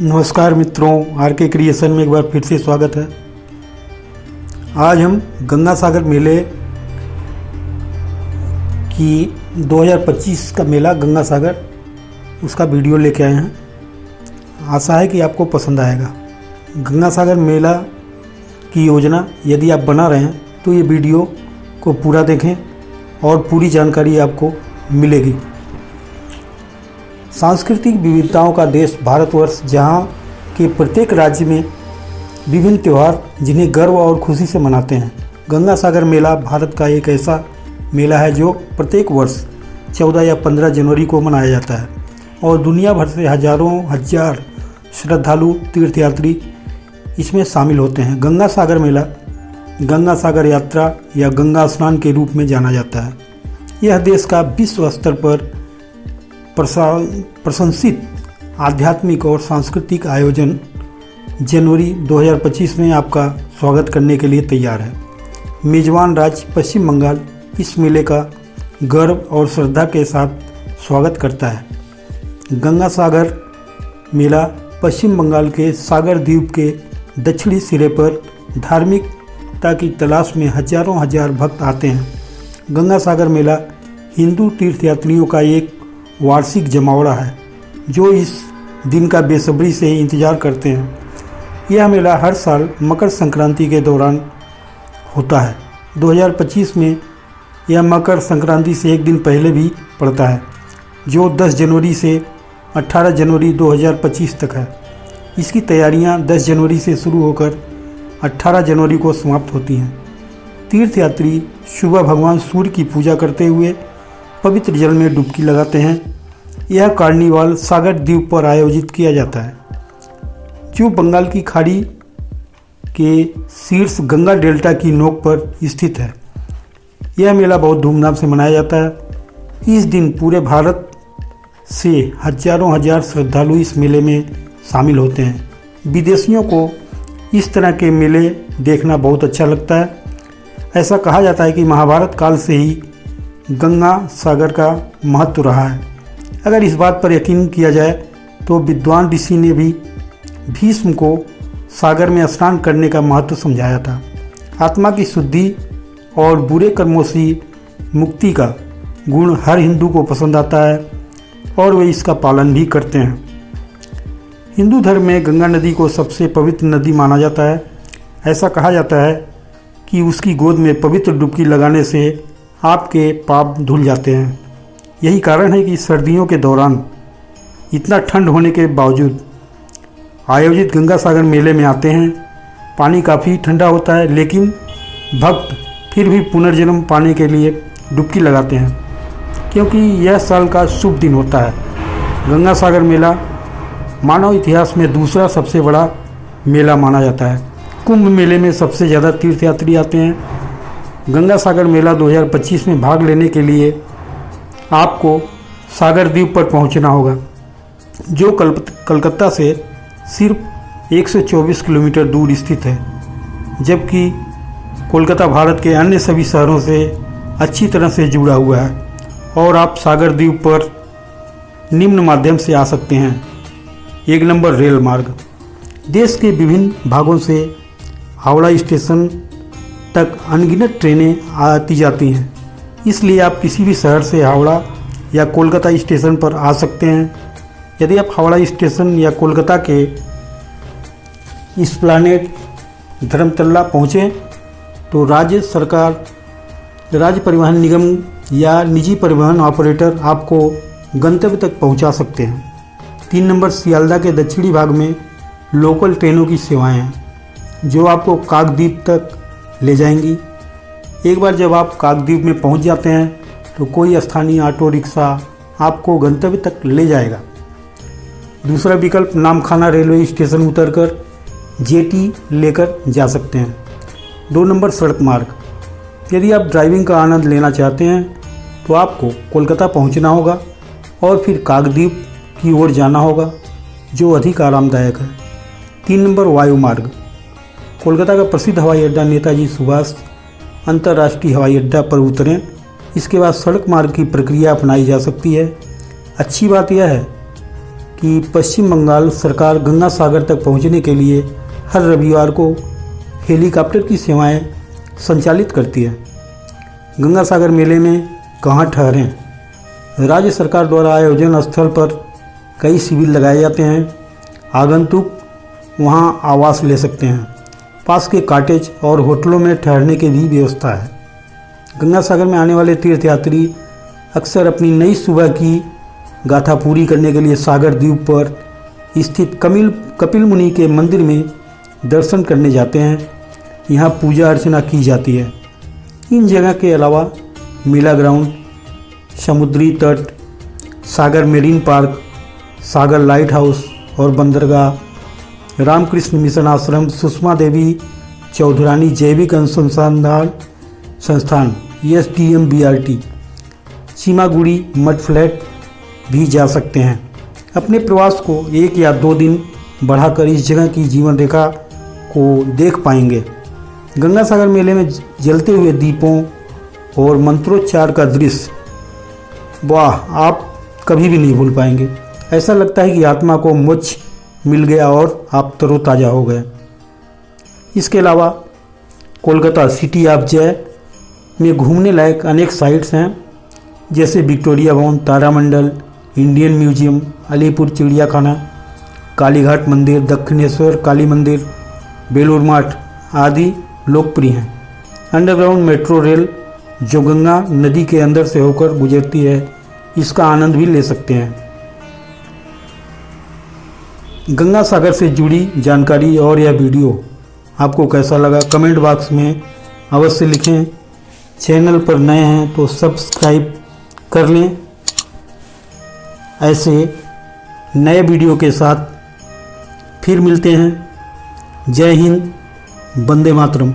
नमस्कार मित्रों, आर के क्रिएशन में एक बार फिर से स्वागत है। आज हम गंगा सागर मेले की 2025 का मेला गंगा सागर उसका वीडियो लेके आए हैं। आशा है कि आपको पसंद आएगा। गंगा सागर मेला की योजना यदि आप बना रहे हैं तो ये वीडियो को पूरा देखें और पूरी जानकारी आपको मिलेगी। सांस्कृतिक विविधताओं का देश भारतवर्ष, जहाँ के प्रत्येक राज्य में विभिन्न त्यौहार जिन्हें गर्व और खुशी से मनाते हैं। गंगा सागर मेला भारत का एक ऐसा मेला है जो प्रत्येक वर्ष 14 या 15 जनवरी को मनाया जाता है और दुनिया भर से हजारों हजार श्रद्धालु तीर्थयात्री इसमें शामिल होते हैं। गंगा सागर मेला गंगा सागर यात्रा या गंगा स्नान के रूप में जाना जाता है। यह देश का विश्व स्तर पर प्रशंसित आध्यात्मिक और सांस्कृतिक आयोजन जनवरी 2025 में आपका स्वागत करने के लिए तैयार है। मेजबान राज्य पश्चिम बंगाल इस मेले का गर्व और श्रद्धा के साथ स्वागत करता है। गंगा सागर मेला पश्चिम बंगाल के सागर द्वीप के दक्षिणी सिरे पर धार्मिकता की तलाश में हजारों हजार भक्त आते हैं। गंगा सागर मेला हिंदू तीर्थयात्रियों का एक वार्षिक जमावड़ा है जो इस दिन का बेसब्री से इंतजार करते हैं। यह मेला हर साल मकर संक्रांति के दौरान होता है। 2025 में यह मकर संक्रांति से एक दिन पहले भी पड़ता है, जो 10 जनवरी से 18 जनवरी 2025 तक है। इसकी तैयारियां 10 जनवरी से शुरू होकर 18 जनवरी को समाप्त होती हैं। तीर्थयात्री सुबह भगवान सूर्य की पूजा करते हुए पवित्र जल में डुबकी लगाते हैं। यह कार्निवाल सागर द्वीप पर आयोजित किया जाता है, जो बंगाल की खाड़ी के शीर्ष गंगा डेल्टा की नोक पर स्थित है। यह मेला बहुत धूमधाम से मनाया जाता है। इस दिन पूरे भारत से हजारों हजार श्रद्धालु इस मेले में शामिल होते हैं। विदेशियों को इस तरह के मेले देखना बहुत अच्छा लगता है। ऐसा कहा जाता है कि महाभारत काल से ही गंगा सागर का महत्व रहा है। अगर इस बात पर यकीन किया जाए तो विद्वान ऋषि ने भी भीष्म को सागर में स्नान करने का महत्व समझाया था। आत्मा की शुद्धि और बुरे कर्मों से मुक्ति का गुण हर हिंदू को पसंद आता है और वे इसका पालन भी करते हैं। हिंदू धर्म में गंगा नदी को सबसे पवित्र नदी माना जाता है। ऐसा कहा जाता है कि उसकी गोद में पवित्र डुबकी लगाने से आपके पाप धुल जाते हैं। यही कारण है कि सर्दियों के दौरान इतना ठंड होने के बावजूद आयोजित गंगा सागर मेले में आते हैं। पानी काफ़ी ठंडा होता है, लेकिन भक्त फिर भी पुनर्जन्म पाने के लिए डुबकी लगाते हैं, क्योंकि यह साल का शुभ दिन होता है। गंगा सागर मेला मानव इतिहास में दूसरा सबसे बड़ा मेला माना जाता है। कुंभ मेले में सबसे ज़्यादा तीर्थयात्री आते हैं। गंगा सागर मेला 2025 में भाग लेने के लिए आपको सागर द्वीप पर पहुंचना होगा, जो कलकत्ता से सिर्फ 124 किलोमीटर दूर स्थित है, जबकि कोलकाता भारत के अन्य सभी शहरों से अच्छी तरह से जुड़ा हुआ है और आप सागर द्वीप पर निम्न माध्यम से आ सकते हैं। 1 नंबर रेल मार्ग। देश के विभिन्न भागों से हावड़ा स्टेशन तक अनगिनत ट्रेनें आती जाती हैं, इसलिए आप किसी भी शहर से हावड़ा या कोलकाता स्टेशन पर आ सकते हैं। यदि आप हावड़ा स्टेशन या कोलकाता के एस्प्लैनेड धर्मतल्ला पहुँचें तो राज्य सरकार, राज्य परिवहन निगम या निजी परिवहन ऑपरेटर आपको गंतव्य तक पहुंचा सकते हैं। 3 नंबर सियालदह के दक्षिणी भाग में लोकल ट्रेनों की सेवाएं हैं, जो आपको काकद्वीप तक ले जाएंगी। एक बार जब आप काकद्वीप में पहुंच जाते हैं तो कोई स्थानीय ऑटो रिक्शा आपको गंतव्य तक ले जाएगा। दूसरा विकल्प नामखाना रेलवे स्टेशन उतरकर जेटी लेकर जा सकते हैं। 2 नंबर सड़क मार्ग। यदि आप ड्राइविंग का आनंद लेना चाहते हैं तो आपको कोलकाता पहुंचना होगा और फिर काकद्वीप की ओर जाना होगा, जो अधिक आरामदायक है। 3 नंबर वायु मार्ग। कोलकाता का प्रसिद्ध हवाई अड्डा नेताजी सुभाष अंतर्राष्ट्रीय हवाई अड्डा पर उतरें। इसके बाद सड़क मार्ग की प्रक्रिया अपनाई जा सकती है। अच्छी बात यह है कि पश्चिम बंगाल सरकार गंगा सागर तक पहुंचने के लिए हर रविवार को हेलीकॉप्टर की सेवाएं संचालित करती है। गंगा सागर मेले में कहाँ ठहरें? राज्य सरकार द्वारा आयोजन स्थल पर कई शिविर लगाए जाते हैं। आगंतुक वहां आवास ले सकते हैं। पास के कॉटेज और होटलों में ठहरने की भी व्यवस्था है। गंगा सागर में आने वाले तीर्थयात्री अक्सर अपनी नई सुबह की गाथा पूरी करने के लिए सागर द्वीप पर स्थित कपिल मुनि के मंदिर में दर्शन करने जाते हैं। यहाँ पूजा अर्चना की जाती है। इन जगह के अलावा मेला ग्राउंड, समुद्री तट, सागर मेरीन पार्क, सागर लाइट हाउस और बंदरगाह, रामकृष्ण मिशन आश्रम, सुषमा देवी चौधरानी जैविक अनुसंधान संस्थान SDM BRT, चीमागुड़ी मड फ्लैट भी जा सकते हैं। अपने प्रवास को 1 या 2 दिन बढ़ाकर इस जगह की जीवन रेखा को देख पाएंगे। गंगा सागर मेले में जलते हुए दीपों और मंत्रोच्चार का दृश्य, वाह, आप कभी भी नहीं भूल पाएंगे। ऐसा लगता है कि आत्मा को मोक्ष मिल गया और आप तरोताज़ा हो गए। इसके अलावा कोलकाता सिटी ऑफ जय में घूमने लायक अनेक साइट्स हैं, जैसे विक्टोरिया भवन, तारामंडल, इंडियन म्यूजियम, अलीपुर चिड़ियाखाना, कालीघाट मंदिर, दक्षिणेश्वर काली मंदिर, बेलूर मठ आदि लोकप्रिय हैं। अंडरग्राउंड मेट्रो रेल जो गंगा नदी के अंदर से होकर गुजरती है, इसका आनंद भी ले सकते हैं। गंगा सागर से जुड़ी जानकारी और यह वीडियो आपको कैसा लगा कमेंट बॉक्स में अवश्य लिखें। चैनल पर नए हैं तो सब्सक्राइब कर लें। ऐसे नए वीडियो के साथ फिर मिलते हैं। जय हिंद, वंदे मातरम।